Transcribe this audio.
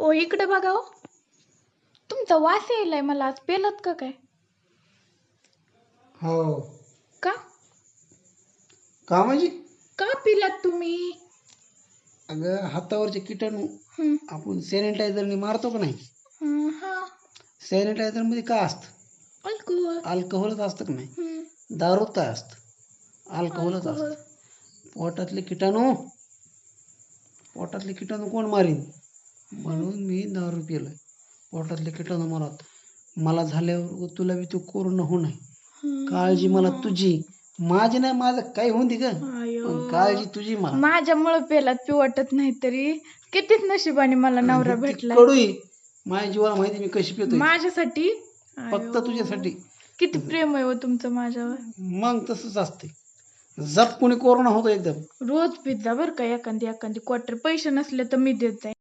ओ इकडे बघा हो. तुमचा वास यायलाय मला. आज पेलत का काय? हो. का का म्हणजे? का पिलात तुम्ही? अगं हातावरचे किटाणू हं, आपण सॅनिटायझरने मारतो का नाही? हा. सॅनिटायझर मध्ये काय असतं? अल्कोहोल. अल्कोहोलच असतं का नाही? हं, दारूत काय असतं? अल्कोहोलच अल्कोहोल. असतं. पोटातले किटाणू कोण मारीन? म्हणून मी दारू पिलोय. पोटातले किटाणू मारत. मला झाल्यावर तुला बी तू कोरोना होणार. काळजी मला तुझी, माझी नाही. माझं काही होऊन दे ग, पण काळजी तुझी मला. माझ्यामुळे पेलात पिऊ वाटत नाही तरी कितीच नशिबाने मला नवरा किती भेटलाय. कडू आहे. माझ्या जीवाला माहिती मी कशी पितोय. माझ्यासाठी. फक्त तुझ्यासाठी. किती प्रेम आहे हो तुमचं माझ्यावर. मग तसंच असते. जप कोणी कोरोना होतो एकदम. रोज पिझ्झा बरं का, एखादी क्वार्टर. पैसे नसले तर मी देत जाईन.